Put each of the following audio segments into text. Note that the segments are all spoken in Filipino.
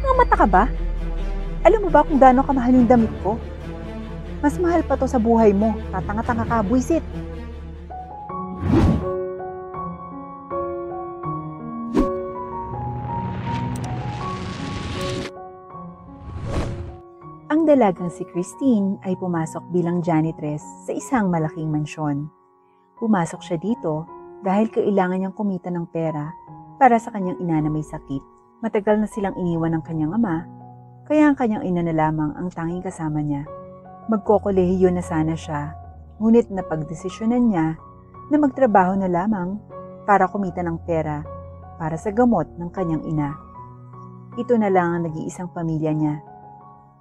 mga mata ka ba? Alam mo ba kung gaano kamahal yung damit ko? Mas mahal pa to sa buhay mo. Tatanga-tanga ka, buwisit. Ang dalagang si Christine ay pumasok bilang janitress sa isang malaking mansyon. Pumasok siya dito dahil kailangan niyang kumita ng pera para sa kanyang ina na may sakit. Matagal na silang iniwan ng kanyang ama, kaya ang kanyang ina na lamang ang tanging kasama niya. Magkokolehiyo na sana siya, ngunit napagdesisyonan niya na magtrabaho na lamang para kumita ng pera para sa gamot ng kanyang ina. Ito na lang ang nag-iisang pamilya niya,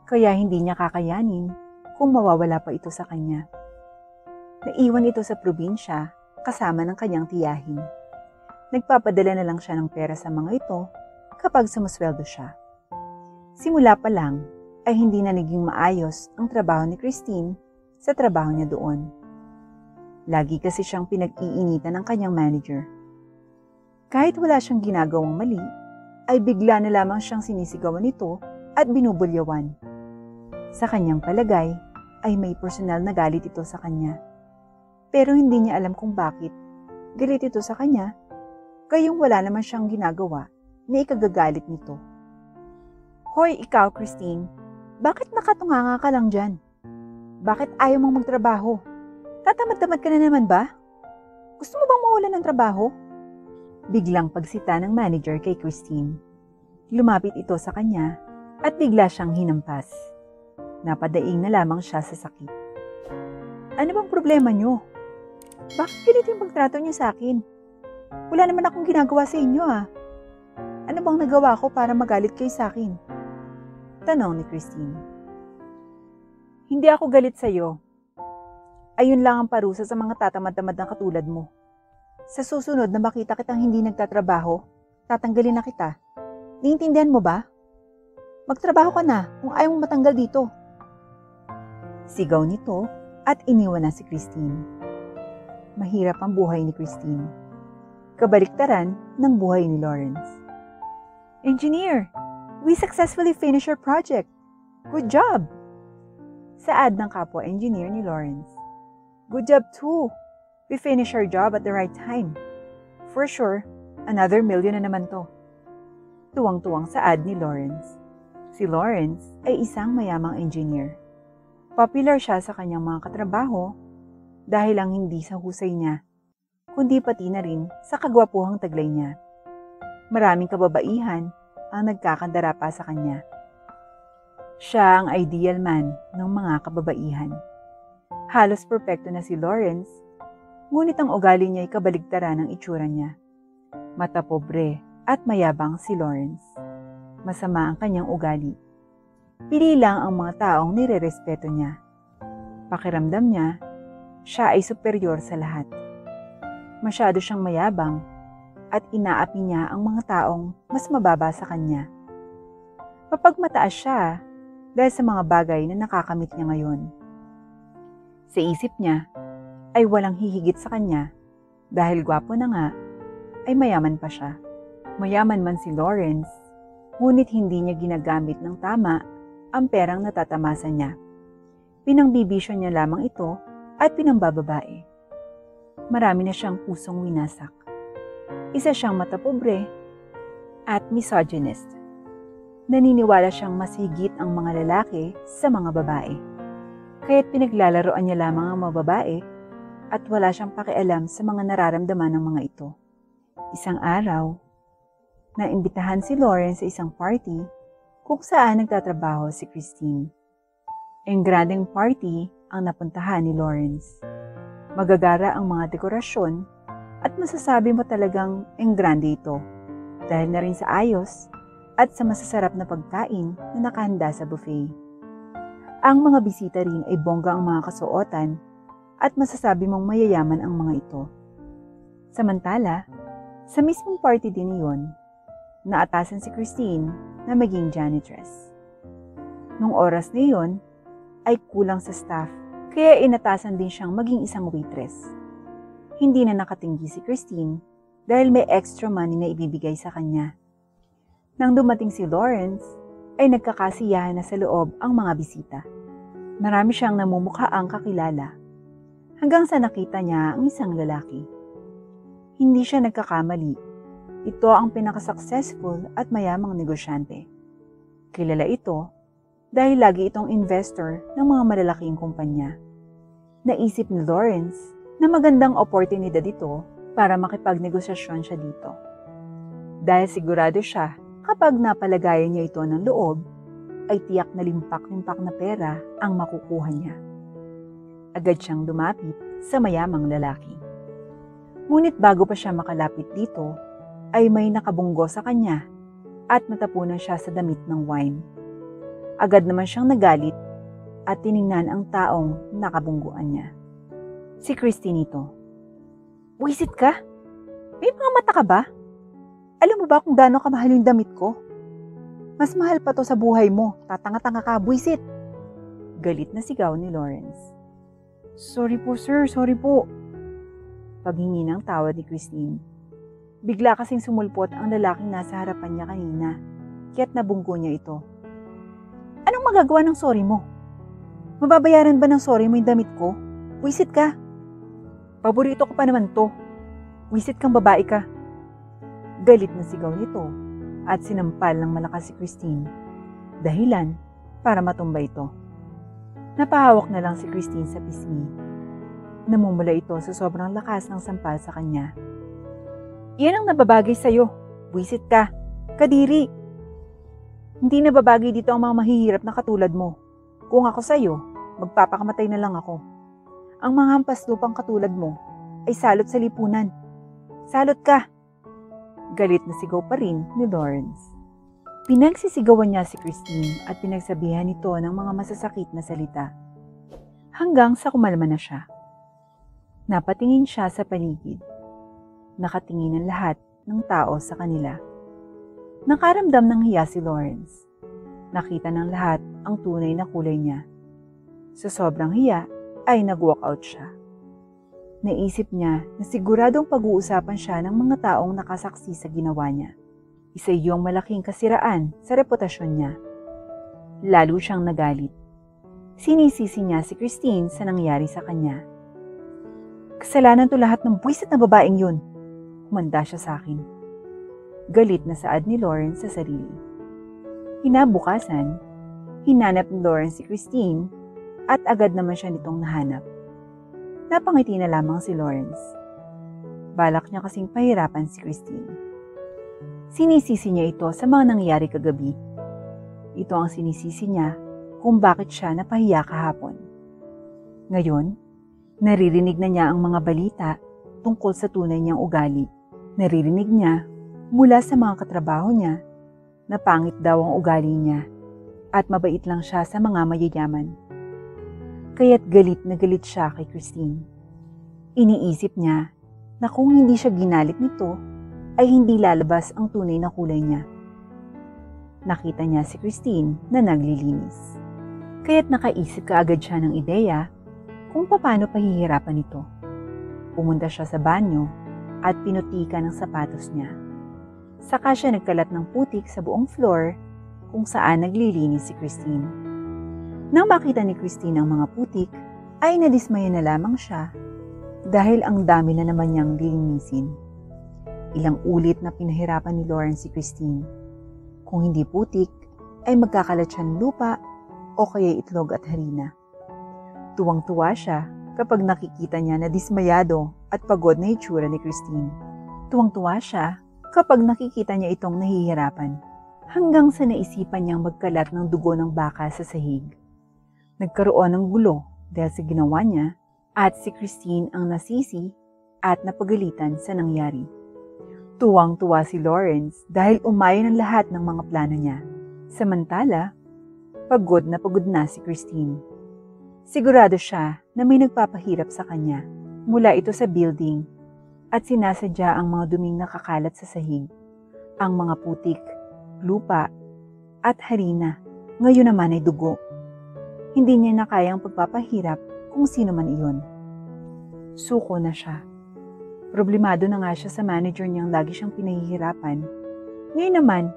kaya hindi niya kakayanin kung mawawala pa ito sa kanya. Naiwan ito sa probinsya kasama ng kanyang tiyahin. Nagpapadala na lang siya ng pera sa mga ito kapag sumusweldo siya. Simula pa lang ay hindi na naging maayos ang trabaho ni Christine sa trabaho niya doon. Lagi kasi siyang pinag-iinitan ng kanyang manager. Kahit wala siyang ginagawang mali, ay bigla na lamang siyang sinisigawan nito at binubulyawan. Sa kanyang palagay ay may personal na galit ito sa kanya. Pero hindi niya alam kung bakit galit ito sa kanya, gayong wala naman siyang ginagawa na ikagagalit nito. Hoy, ikaw, Christine, bakit nakatunganga ka lang dyan? Bakit ayaw mong magtrabaho? Tatamad-tamad ka na naman ba? Gusto mo bang mawalan ng trabaho? Biglang pagsita ng manager kay Christine. Lumapit ito sa kanya at bigla siyang hinampas. Napadaing na lamang siya sa sakit. Ano bang problema niyo? Bakit ganito yung pagtrato niyo sa akin? Wala naman akong ginagawa sa inyo Ano bang nagawa ko para magalit kayo sa akin? Tanong ni Christine. Hindi ako galit sa iyo. Ayun lang ang parusa sa mga tatamad-tamad na katulad mo. Sa susunod na makita kitang hindi nagtatrabaho, tatanggalin na kita. Naiintindihan mo ba? Magtrabaho ka na kung ayaw mong matanggal dito. Sigaw nito at iniwan na si Christine. Mahirap ang buhay ni Christine. Kabaliktaran ng buhay ni Lawrence. Engineer, we successfully finished our project. Good job! Saad ng kapwa engineer ni Lawrence. Good job too. We finished our job at the right time. For sure, another $1 million na naman to. Tuwang-tuwang saad ni Lawrence. Si Lawrence ay isang mayamang engineer. Popular siya sa kanyang mga katrabaho dahil lang hindi sa husay niya, kundi pati na rin sa kagwapuhang taglay niya. Maraming kababaihan ang nagkakandara pa sa kanya. Siya ang ideal man ng mga kababaihan. Halos perpekto na si Lawrence, ngunit ang ugali niya ay kabaligtaran ng itsura niya. Mata pobre at mayabang si Lawrence. Masama ang kanyang ugali. Pili lang ang mga taong nirerespeto niya. Pakiramdam niya, siya ay superior sa lahat. Masyado siyang mayabang at inaapi niya ang mga taong mas mababa sa kanya. Mapagmataas siya dahil sa mga bagay na nakakamit niya ngayon. Sa isip niya ay walang hihigit sa kanya dahil gwapo na nga ay mayaman pa siya. Mayaman man si Lawrence, ngunit hindi niya ginagamit ng tama ang perang natatamasa niya. Pinangbibisyo niya lamang ito at pinambababae. Marami na siyang pusong winasak. Isa siyang matapobre at misogynist. Naniniwala siyang mas higit ang mga lalaki sa mga babae. Kaya't pinaglalaroan niya lamang ang mga babae at wala siyang pakialam sa mga nararamdaman ng mga ito. Isang araw, naimbitahan si Lawrence sa isang party kung saan nagtatrabaho si Christine. Engrandeng party ang napuntahan ni Lawrence. Magagara ang mga dekorasyon at masasabi mo talagang engrande ito dahil na rin sa ayos at sa masasarap na pagkain na nakahanda sa buffet. Ang mga bisita rin ay bongga ang mga kasuotan at masasabi mong mayayaman ang mga ito. Samantala, sa mismong party din iyon, naatasan si Christine na maging janitress. Nung oras na iyon, ay kulang sa staff, kaya inatasan din siyang maging isang waitress. Hindi na nakatinggi si Christine dahil may extra money na ibibigay sa kanya. Nang dumating si Lawrence, ay nagkakasiyahan na sa loob ang mga bisita. Marami siyang namumukhaang kakilala hanggang sa nakita niya ang isang lalaki. Hindi siya nagkakamali. Ito ang pinaka-successful at mayamang negosyante. Kilala ito dahil lagi itong investor ng mga malalaking kumpanya. Naisip ni Lawrence na magandang oportunidad ito para makipagnegosasyon siya dito. Dahil sigurado siya kapag napalagayan niya ito ng loob, ay tiyak na limpak-limpak na pera ang makukuha niya. Agad siyang dumapit sa mayamang lalaki. Ngunit bago pa siya makalapit dito, ay may nakabunggo sa kanya at natapunan siya sa damit ng wine. Agad naman siyang nagalit at tiningnan ang taong nakabungguan niya. Si Christine ito. "Wisit ka? May mga mata ka ba? Alam mo ba kung gaano kamahal yung damit ko? Mas mahal pa to sa buhay mo. Tatanga-tanga ka, buwisit!" Galit na sigaw ni Lawrence. "Sorry po sir, sorry po." Paghingi ng tawad ni Christine. Bigla kasing sumulpot ang lalaking nasa harapan niya kanina, kaya't nabunggo niya ito. "Anong magagawa ng sorry mo? Mababayaran ba ng sorry mo yung damit ko? Wisit ka! Paborito ko pa naman to. Wisit kang babae ka." Galit na sigaw nito at sinampal ng malakas si Christine. Dahilan para matumba ito. Napahawak na lang si Christine sa pisngi. Namumula ito sa sobrang lakas ng sampal sa kanya. "Iyan ang nababagay sa'yo. Buwisit ka. Kadiri. Hindi nababagay dito ang mga mahihirap na katulad mo. Kung ako sa'yo, magpapakamatay na lang ako. Ang mga hampas lupang katulad mo ay salot sa lipunan. Salot ka!" Galit na sigaw pa rin ni Lawrence. Pinagsisigawan niya si Christine at pinagsabihan nito ng mga masasakit na salita. Hanggang sa kumalma na siya. Napatingin siya sa paligid. Nakatingin ang lahat ng tao sa kanila. Nakaramdam ng hiya si Lawrence. Nakita ng lahat ang tunay na kulay niya. Sa sobrang hiya ay nag-walk out siya. Naisip niya na siguradong pag-uusapan siya ng mga taong nakasaksi sa ginawa niya. Isa iyong malaking kasiraan sa reputasyon niya. Lalo siyang nagalit. Sinisisi niya si Christine sa nangyari sa kanya. "Kasalanan to lahat ng buwisit na babaeng yun," humanda siya sa akin. Galit na saad ni Lawrence sa sarili. Kinabukasan, hinanap ni Lawrence si Christine at agad naman siya nitong nahanap. Napangiti na lamang si Lawrence. Balak niya kasing pahirapan si Christine. Sinisisi niya ito sa mga nangyari kagabi. Ito ang sinisisi niya kung bakit siya napahiya kahapon. Ngayon, naririnig na niya ang mga balita tungkol sa tunay niyang ugali. Naririnig niya mula sa mga katrabaho niya na pangit daw ang ugali niya at mabait lang siya sa mga mayayaman. Kaya't galit na galit siya kay Christine. Iniisip niya na kung hindi siya ginalit nito, ay hindi lalabas ang tunay na kulay niya. Nakita niya si Christine na naglilinis. Kaya't nakaisip kaagad siya ng ideya kung paano pahihirapan ito. Pumunta siya sa banyo at pinutikan ang sapatos niya. Saka siya nagkalat ng putik sa buong floor kung saan naglilinis si Christine. Nang makita ni Christine ang mga putik, ay nadismaya na lamang siya dahil ang dami na naman niyang lilinisin. Ilang ulit na pinahirapan ni Lawrence si Christine. Kung hindi putik, ay magkakalat siya ng lupa o kaya itlog at harina. Tuwang-tuwa siya kapag nakikita niya na dismayado at pagod na itsura ni Christine. Tuwang-tuwa siya kapag nakikita niya itong nahihirapan. Hanggang sa naisipan niyang magkalat ng dugo ng baka sa sahig. Nagkaroon ng gulo dahil sa ginawa niya at si Christine ang nasisi at napagalitan sa nangyari. Tuwang-tuwa si Lawrence dahil umayon ang lahat ng mga plano niya. Samantala, pagod na si Christine. Sigurado siya na may nagpapahirap sa kanya mula ito sa building at sinasadya ang mga duming nakakalat sa sahig, ang mga putik, lupa at harina. Ngayon naman ay dugo. Hindi niya na kayang pagpapahirap kung sino man iyon. Suko na siya. Problemado na nga siya sa manager niyang lagi siyang pinahihirapan. Ngayon naman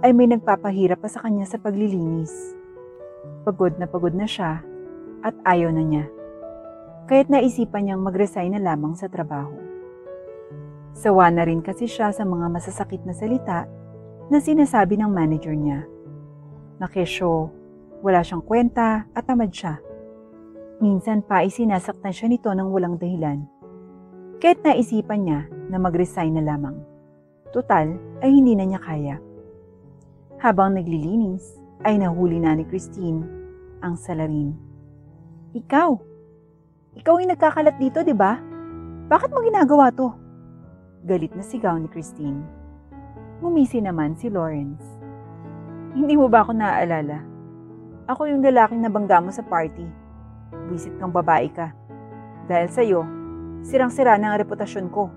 ay may nagpapahirap pa sa kanya sa paglilinis. Pagod na siya at ayaw na niya. Kaya't naisipan niyang mag-resign na lamang sa trabaho. Sawa na rin kasi siya sa mga masasakit na salita na sinasabi ng manager niya. Na kesyo, wala siyang kwenta at tamad siya. Minsan pa ay sinasaktan siya nito ng walang dahilan. Kaya't naisipan niya na mag-resign na lamang. Total ay hindi na niya kaya. Habang naglilinis ay nahuli na ni Christine ang salarin. Ikaw ay nagkakalat dito, di ba? Bakit mo ginagawa to? Galit na sigaw ni Christine. Ngumisi naman si Lawrence. Hindi mo ba ako naaalala? Ako yung lalaking nabangga mo sa party. Wisit kang babae ka. Dahil sa'yo, sirang-sira na ang reputasyon ko.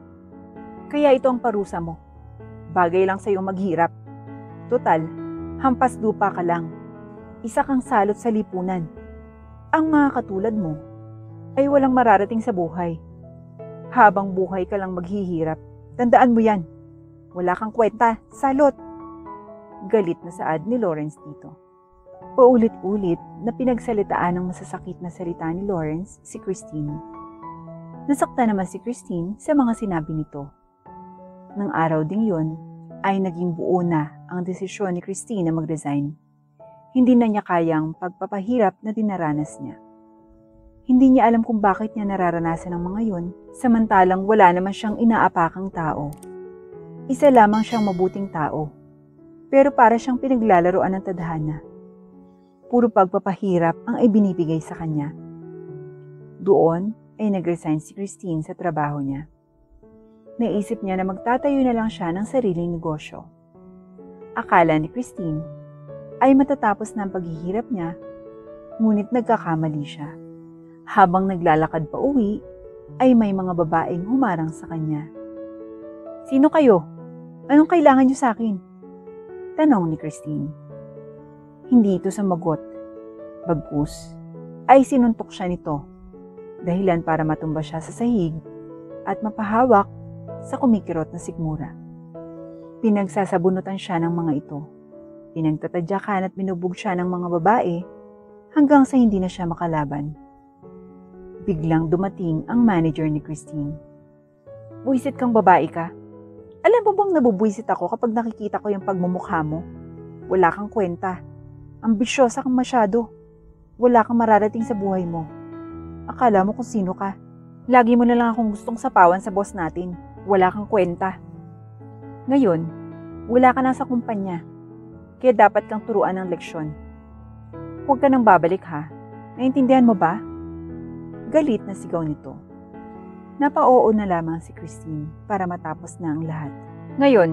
Kaya ito ang parusa mo. Bagay lang sa'yo maghirap. Total, hampas lupa ka lang. Isa kang salot sa lipunan. Ang mga katulad mo ay walang mararating sa buhay. Habang buhay ka lang maghihirap, tandaan mo yan. Wala kang kwenta, salot. Galit na saad ni Lawrence dito. Paulit-ulit na pinagsalitaan ng masasakit na salita ni Lawrence si Christine. Nasakta naman si Christine sa mga sinabi nito. Nang araw ding yon ay naging buo na ang desisyon ni Christine na mag-resign. Hindi na niya kayang pagpapahirap na dinaranas niya. Hindi niya alam kung bakit niya nararanasan ang mga yon, samantalang wala naman siyang inaapakang tao. Isa lamang siyang mabuting tao, pero para siyang pinaglalaroan ng tadhana. Puro pagpapahirap ang ibinibigay sa kanya. Doon ay nag-resign si Christine sa trabaho niya. Naisip niya na magtatayo na lang siya ng sariling negosyo. Akala ni Christine ay matatapos na ang paghihirap niya, ngunit nagkakamali siya. Habang naglalakad pa uwi, ay may mga babaeng humarang sa kanya. Sino kayo? Anong kailangan niyo sa akin? Tanong ni Christine. Hindi ito sumagot. Bagkus ay sinuntok siya nito, dahilan para matumba siya sa sahig at mapahawak sa kumikirot na sikmura. Pinagsasabunutan siya ng mga ito. Pinagtatadyakan at binubog siya ng mga babae hanggang sa hindi na siya makalaban. Biglang dumating ang manager ni Christine. Buwisit kang babae ka. Alam mo bang nabubuwisit ako kapag nakikita ko yung pagmumukha mo? Wala kang kwenta. Ambisyosa kang masyado. Wala kang mararating sa buhay mo. Akala mo kung sino ka. Lagi mo na lang akong gustong sapawan sa boss natin. Wala kang kwenta. Ngayon, wala ka na sa kumpanya. Kaya dapat kang turuan ng leksyon. Huwag ka nang babalik ha. Naintindihan mo ba? Galit na sigaw nito. Napa-oo na lamang si Christine para matapos na ang lahat. Ngayon,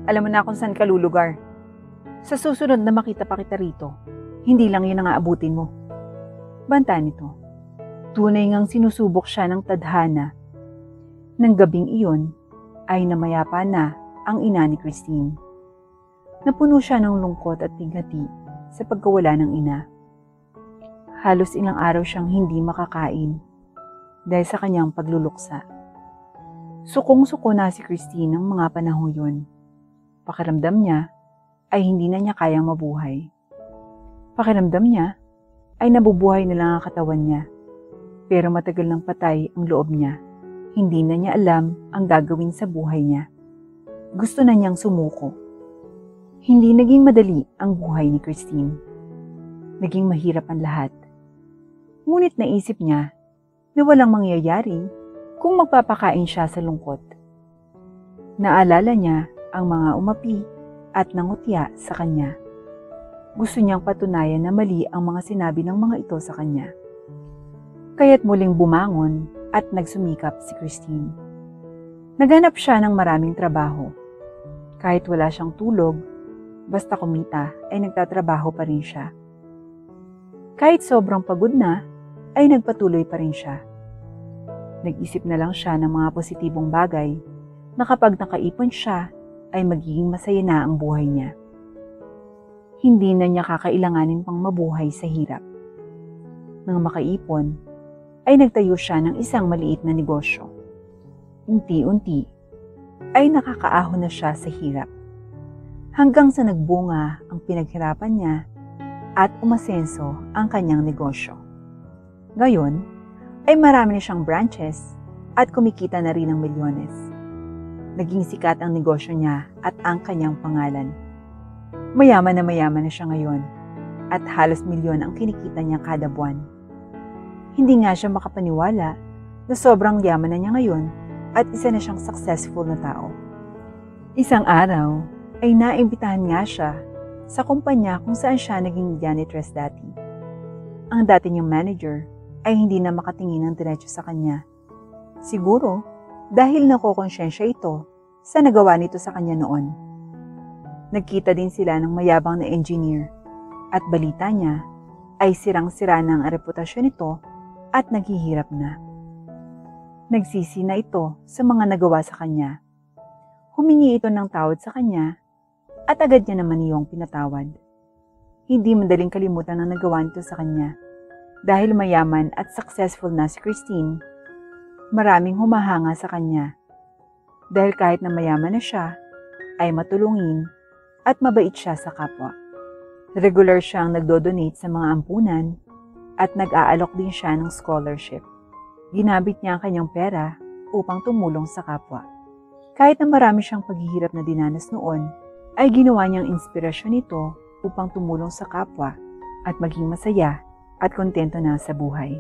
alam mo na kung saan ka lulugar. Sa susunod na makita pa kita rito, hindi lang yun ang aabutin mo. Banta nito. Tunay ngang sinusubok siya ng tadhana. Nang gabing iyon, ay namayapa na ang ina ni Christine. Napuno siya ng lungkot at bighati sa pagkawala ng ina. Halos ilang araw siyang hindi makakain dahil sa kanyang pagluluksa. Sukong-suko na si Christine ng mga panahon yun. Pakiramdam niya ay hindi na niya kayang mabuhay. Pakiramdam niya ay nabubuhay na lang ang katawan niya. Pero matagal nang patay ang loob niya. Hindi na niya alam ang gagawin sa buhay niya. Gusto na niyang sumuko. Hindi naging madali ang buhay ni Christine. Naging mahirap ang lahat. Ngunit naisip niya na walang mangyayari kung magpapakain siya sa lungkot. Naalala niya ang mga umapi at nangutya sa kanya. Gusto niyang patunayan na mali ang mga sinabi ng mga ito sa kanya. Kaya't muling bumangon at nagsumikap si Christine. Naghanap siya ng maraming trabaho. Kahit wala siyang tulog, basta kumita ay nagtatrabaho pa rin siya. Kahit sobrang pagod na, ay nagpatuloy pa rin siya. Nag-isip na lang siya ng mga positibong bagay na kapag nakaipon siya, ay magiging masaya na ang buhay niya. Hindi na niya kakailanganin pang mabuhay sa hirap. Nang makaipon, ay nagtayo siya ng isang maliit na negosyo. Unti-unti, ay nakakaahon na siya sa hirap. hanggang sa nagbunga ang pinaghirapan niya at umasenso ang kanyang negosyo. Ngayon ay marami na siyang branches at kumikita na rin ng milyones. Naging sikat ang negosyo niya at ang kanyang pangalan. Mayaman na siya ngayon at halos milyon ang kinikita niya kada buwan. Hindi nga siya makapaniwala na sobrang yaman na niya ngayon at isa na siyang successful na tao. Isang araw ay naimbitahan nga siya sa kumpanya kung saan siya naging janitress dati. Ang dati niyang manager ay hindi na makatingin ng diretso sa kanya. Siguro dahil nakokonsensya ito sa nagawa nito sa kanya noon. Nagkita din sila ng mayabang na engineer at balita niya ay sirang-sira na ang reputasyon nito at naghihirap na. Nagsisi na ito sa mga nagawa sa kanya. Humingi ito ng tawad sa kanya at agad niya naman iyong pinatawad. Hindi madaling kalimutan ang nagawa nito sa kanya. Dahil mayaman at successful na si Christine, maraming humahanga sa kanya. Dahil kahit na mayaman na siya, ay matulungin at mabait siya sa kapwa. Regular siyang nagdo-donate sa mga ampunan at nag-aalok din siya ng scholarship. Ginamit niya ang kanyang pera upang tumulong sa kapwa. Kahit na marami siyang paghihirap na dinanas noon, ay ginawa niyang inspirasyon ito upang tumulong sa kapwa at maging masaya at kontento na sa buhay.